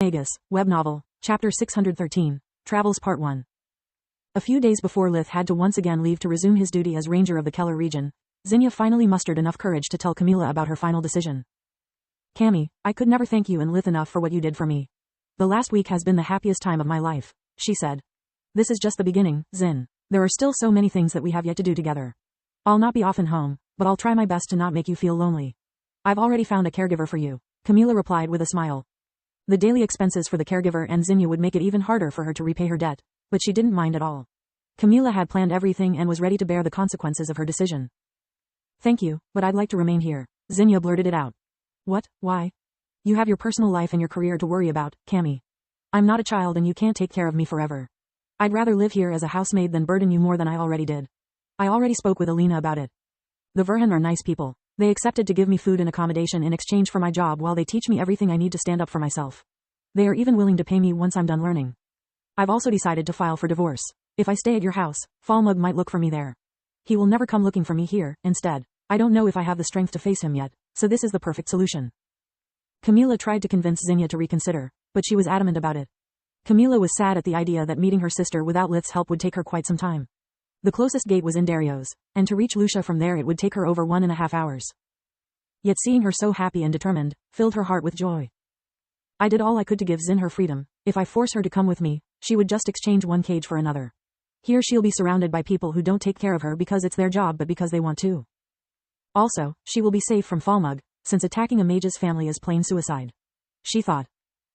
Magus, web novel, Chapter 613, Travels Part 1. A few days before Lith had to once again leave to resume his duty as ranger of the Keller region, Zinnia finally mustered enough courage to tell Camilla about her final decision. Cammy, I could never thank you and Lith enough for what you did for me. The last week has been the happiest time of my life, she said. This is just the beginning, Zin. There are still so many things that we have yet to do together. I'll not be often home, but I'll try my best to not make you feel lonely. I've already found a caregiver for you, Camilla replied with a smile. The daily expenses for the caregiver and Zinnia would make it even harder for her to repay her debt, but she didn't mind at all. Camilla had planned everything and was ready to bear the consequences of her decision. Thank you, but I'd like to remain here, Zinnia blurted it out. What? Why? You have your personal life and your career to worry about, Cammy. I'm not a child and you can't take care of me forever. I'd rather live here as a housemaid than burden you more than I already did. I already spoke with Alina about it. The Verhan are nice people. They accepted to give me food and accommodation in exchange for my job while they teach me everything I need to stand up for myself. They are even willing to pay me once I'm done learning. I've also decided to file for divorce. If I stay at your house, Falmug might look for me there. He will never come looking for me here, instead. I don't know if I have the strength to face him yet, so this is the perfect solution. Camilla tried to convince Zinnia to reconsider, but she was adamant about it. Camilla was sad at the idea that meeting her sister without Lith's help would take her quite some time. The closest gate was in Darios, and to reach Lucia from there it would take her over 1.5 hours. Yet seeing her so happy and determined, filled her heart with joy. I did all I could to give Zin her freedom. If I force her to come with me, she would just exchange one cage for another. Here she'll be surrounded by people who don't take care of her because it's their job but because they want to. Also, she will be safe from Falmug, since attacking a mage's family is plain suicide. She thought.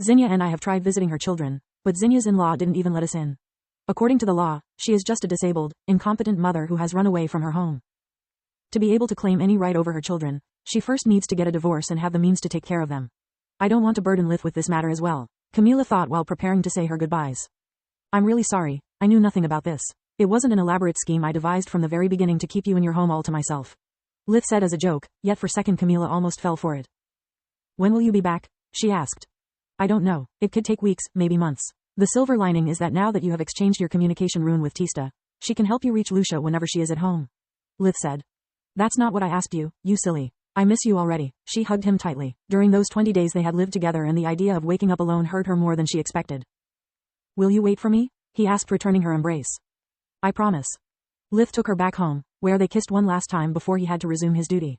Zinnia and I have tried visiting her children, but Zinnia's in-law didn't even let us in. According to the law, she is just a disabled, incompetent mother who has run away from her home. To be able to claim any right over her children, she first needs to get a divorce and have the means to take care of them. I don't want to burden Lith with this matter as well, Camilla thought while preparing to say her goodbyes. I'm really sorry, I knew nothing about this. It wasn't an elaborate scheme I devised from the very beginning to keep you in your home all to myself. Lith said as a joke, yet for a second Camilla almost fell for it. When will you be back? She asked. I don't know, it could take weeks, maybe months. The silver lining is that now that you have exchanged your communication rune with Tista, she can help you reach Lucia whenever she is at home. Lith said. That's not what I asked you, you silly. I miss you already. She hugged him tightly. During those 20 days they had lived together and the idea of waking up alone hurt her more than she expected. Will you wait for me? He asked, returning her embrace. I promise. Lith took her back home, where they kissed one last time before he had to resume his duty.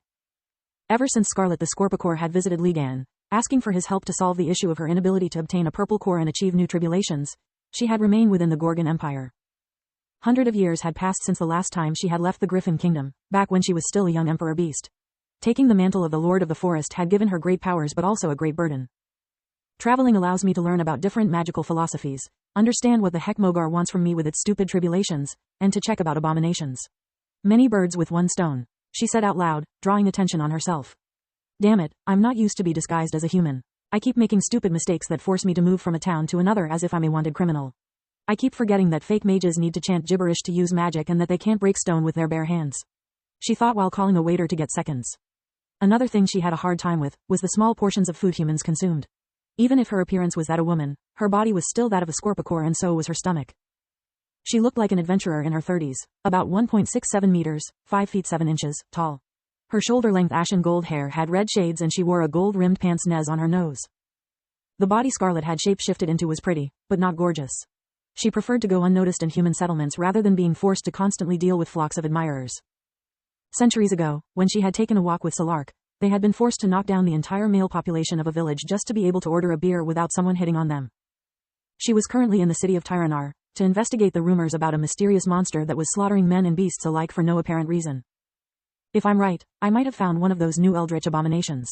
Ever since Scarlet the Scorpicore had visited Ligan, asking for his help to solve the issue of her inability to obtain a purple core and achieve new tribulations, she had remained within the Gorgon Empire. Hundreds of years had passed since the last time she had left the Griffin Kingdom, back when she was still a young Emperor Beast. Taking the mantle of the Lord of the Forest had given her great powers but also a great burden. Traveling allows me to learn about different magical philosophies, understand what the heck Mogar wants from me with its stupid tribulations, and to check about abominations. Many birds with one stone, she said out loud, drawing attention on herself. Damn it, I'm not used to be disguised as a human. I keep making stupid mistakes that force me to move from a town to another as if I'm a wanted criminal. I keep forgetting that fake mages need to chant gibberish to use magic and that they can't break stone with their bare hands. She thought while calling a waiter to get seconds. Another thing she had a hard time with was the small portions of food humans consumed. Even if her appearance was that of a woman, her body was still that of a Scorpicore and so was her stomach. She looked like an adventurer in her 30s, about 1.67 meters, 5 feet 7 inches, tall. Her shoulder-length ashen gold hair had red shades and she wore a gold-rimmed pince-nez on her nose. The body Scarlet had shape-shifted into was pretty, but not gorgeous. She preferred to go unnoticed in human settlements rather than being forced to constantly deal with flocks of admirers. Centuries ago, when she had taken a walk with Salark, they had been forced to knock down the entire male population of a village just to be able to order a beer without someone hitting on them. She was currently in the city of Tyranar, to investigate the rumors about a mysterious monster that was slaughtering men and beasts alike for no apparent reason. If I'm right, I might have found one of those new eldritch abominations.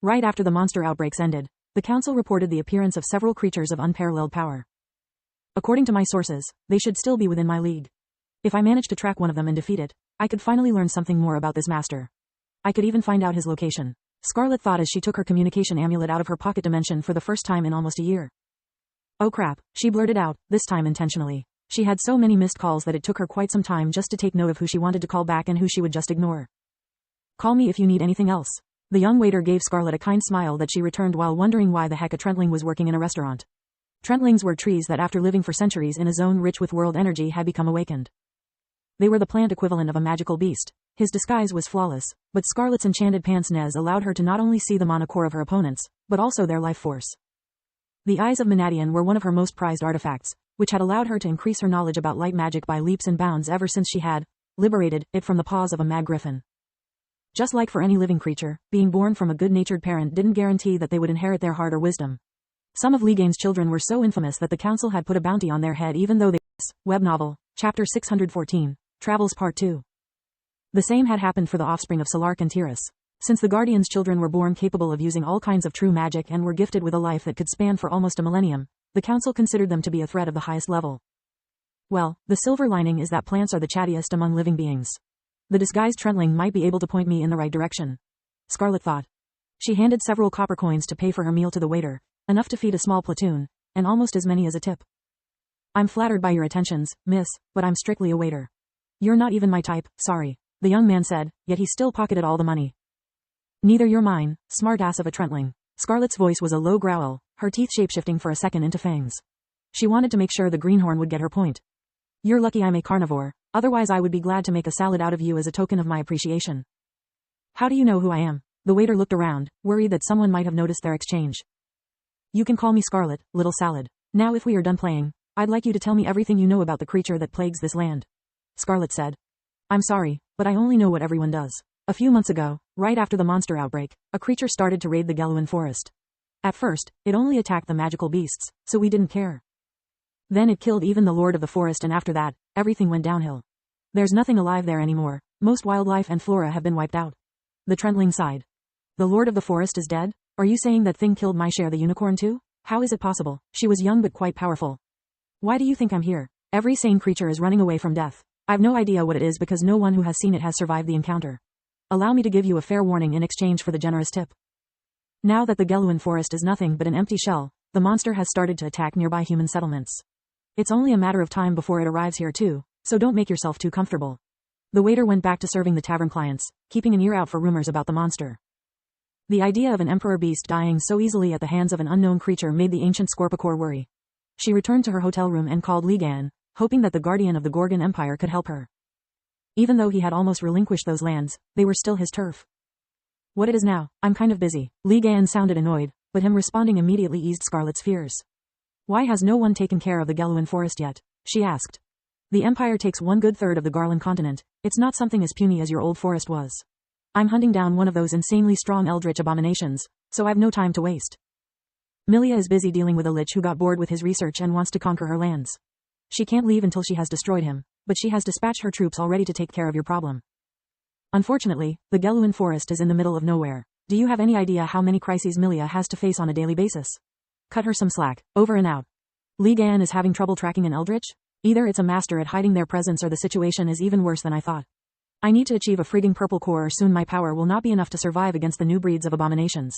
Right after the monster outbreaks ended, the council reported the appearance of several creatures of unparalleled power. According to my sources, they should still be within my league. If I manage to track one of them and defeat it, I could finally learn something more about this master. I could even find out his location. Scarlet thought as she took her communication amulet out of her pocket dimension for the first time in almost a year. Oh crap, she blurted out, this time intentionally. She had so many missed calls that it took her quite some time just to take note of who she wanted to call back and who she would just ignore. Call me if you need anything else. The young waiter gave Scarlet a kind smile that she returned while wondering why the heck a Trentling was working in a restaurant. Trentlings were trees that after living for centuries in a zone rich with world energy had become awakened. They were the plant equivalent of a magical beast. His disguise was flawless, but Scarlet's enchanted pince-nez allowed her to not only see the mana core of her opponents, but also their life force. The Eyes of Menadian were one of her most prized artifacts, which had allowed her to increase her knowledge about light magic by leaps and bounds ever since she had liberated it from the paws of a mad griffin. Just like for any living creature, being born from a good-natured parent didn't guarantee that they would inherit their heart or wisdom. Some of Ligane's children were so infamous that the council had put a bounty on their head even though they... Web novel, Chapter 614, Travels Part 2. The same had happened for the offspring of Solark and Tiras. Since the Guardian's children were born capable of using all kinds of true magic and were gifted with a life that could span for almost a millennium, the council considered them to be a threat of the highest level. Well, the silver lining is that plants are the chattiest among living beings. The disguised trembling might be able to point me in the right direction. Scarlet thought. She handed several copper coins to pay for her meal to the waiter, enough to feed a small platoon, and almost as many as a tip. I'm flattered by your attentions, miss, but I'm strictly a waiter. You're not even my type, sorry, the young man said, yet he still pocketed all the money. Neither you're mine, smart ass of a Trentling. Scarlet's voice was a low growl, her teeth shapeshifting for a second into fangs. She wanted to make sure the greenhorn would get her point. You're lucky I'm a carnivore, otherwise I would be glad to make a salad out of you as a token of my appreciation. How do you know who I am? The waiter looked around, worried that someone might have noticed their exchange. You can call me Scarlet, little salad. Now if we are done playing, I'd like you to tell me everything you know about the creature that plagues this land. Scarlet said. I'm sorry, but I only know what everyone does. A few months ago, right after the monster outbreak, a creature started to raid the Geluan forest. At first, it only attacked the magical beasts, so we didn't care. Then it killed even the Lord of the Forest and after that, everything went downhill. There's nothing alive there anymore, most wildlife and flora have been wiped out. The Trentling sighed. The Lord of the Forest is dead? Are you saying that thing killed my share the unicorn too? How is it possible? She was young but quite powerful. Why do you think I'm here? Every sane creature is running away from death. I've no idea what it is because no one who has seen it has survived the encounter. Allow me to give you a fair warning in exchange for the generous tip. Now that the Geluan forest is nothing but an empty shell, the monster has started to attack nearby human settlements. It's only a matter of time before it arrives here too, so don't make yourself too comfortable. The waiter went back to serving the tavern clients, keeping an ear out for rumors about the monster. The idea of an emperor beast dying so easily at the hands of an unknown creature made the ancient Scorpicore worry. She returned to her hotel room and called Ligan, hoping that the guardian of the Gorgon Empire could help her. Even though he had almost relinquished those lands, they were still his turf. What it is now, I'm kind of busy. Ligan sounded annoyed, but him responding immediately eased Scarlet's fears. Why has no one taken care of the Geluan forest yet? She asked. The Empire takes 1/3 of the Garland continent, it's not something as puny as your old forest was. I'm hunting down one of those insanely strong eldritch abominations, so I've no time to waste. Milia is busy dealing with a lich who got bored with his research and wants to conquer her lands. She can't leave until she has destroyed him, but she has dispatched her troops already to take care of your problem. Unfortunately, the Geluan forest is in the middle of nowhere. Do you have any idea how many crises Milia has to face on a daily basis? Cut her some slack, over and out. Ligan is having trouble tracking an eldritch? Either it's a master at hiding their presence or the situation is even worse than I thought. I need to achieve a frigging purple core or soon my power will not be enough to survive against the new breeds of abominations.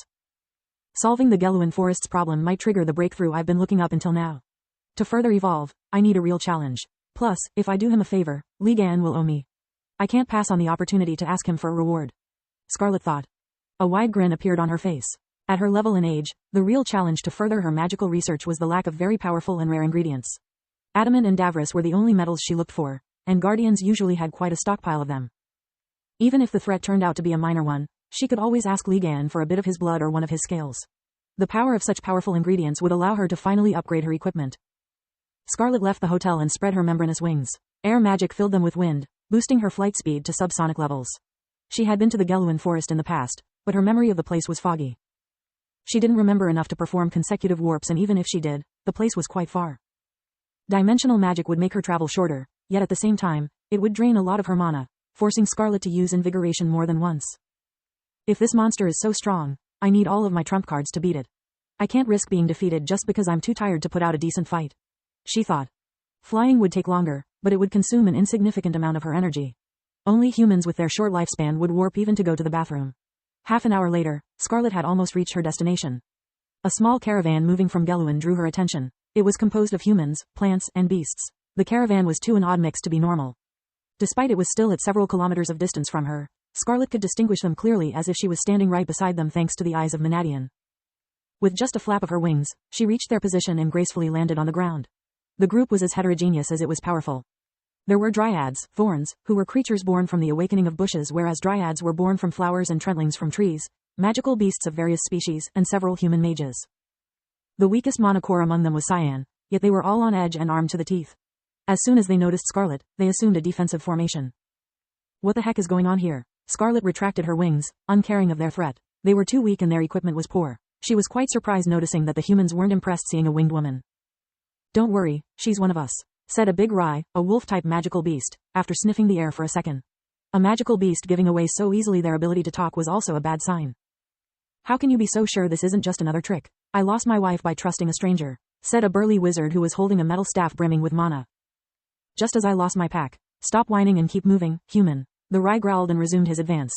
Solving the Geluan forest's problem might trigger the breakthrough I've been looking up until now. To further evolve, I need a real challenge. Plus, if I do him a favor, Ligan will owe me. I can't pass on the opportunity to ask him for a reward. Scarlet thought. A wide grin appeared on her face. At her level and age, the real challenge to further her magical research was the lack of very powerful and rare ingredients. Adamant and Davris were the only metals she looked for, and Guardians usually had quite a stockpile of them. Even if the threat turned out to be a minor one, she could always ask Ligan for a bit of his blood or one of his scales. The power of such powerful ingredients would allow her to finally upgrade her equipment. Scarlet left the hotel and spread her membranous wings. Air magic filled them with wind, boosting her flight speed to subsonic levels. She had been to the Geluan forest in the past, but her memory of the place was foggy. She didn't remember enough to perform consecutive warps, and even if she did, the place was quite far. Dimensional magic would make her travel shorter, yet at the same time, it would drain a lot of her mana, forcing Scarlet to use invigoration more than once. If this monster is so strong, I need all of my trump cards to beat it. I can't risk being defeated just because I'm too tired to put out a decent fight. She thought. Flying would take longer, but it would consume an insignificant amount of her energy. Only humans with their short lifespan would warp even to go to the bathroom. Half an hour later, Scarlet had almost reached her destination. A small caravan moving from Geluan drew her attention. It was composed of humans, plants, and beasts. The caravan was too an odd mix to be normal. Despite it was still at several kilometers of distance from her, Scarlet could distinguish them clearly as if she was standing right beside them thanks to the eyes of Menadian. With just a flap of her wings, she reached their position and gracefully landed on the ground. The group was as heterogeneous as it was powerful. There were dryads, thorns, who were creatures born from the awakening of bushes, whereas dryads were born from flowers, and trendlings from trees, magical beasts of various species, and several human mages. The weakest monocore among them was Cyan, yet they were all on edge and armed to the teeth. As soon as they noticed Scarlet, they assumed a defensive formation. What the heck is going on here? Scarlet retracted her wings, uncaring of their threat. They were too weak and their equipment was poor. She was quite surprised noticing that the humans weren't impressed seeing a winged woman. Don't worry, she's one of us, said a big Rai, a wolf-type magical beast, after sniffing the air for a second. A magical beast giving away so easily their ability to talk was also a bad sign. How can you be so sure this isn't just another trick? I lost my wife by trusting a stranger, said a burly wizard who was holding a metal staff brimming with mana. Just as I lost my pack. Stop whining and keep moving, human. The Rai growled and resumed his advance.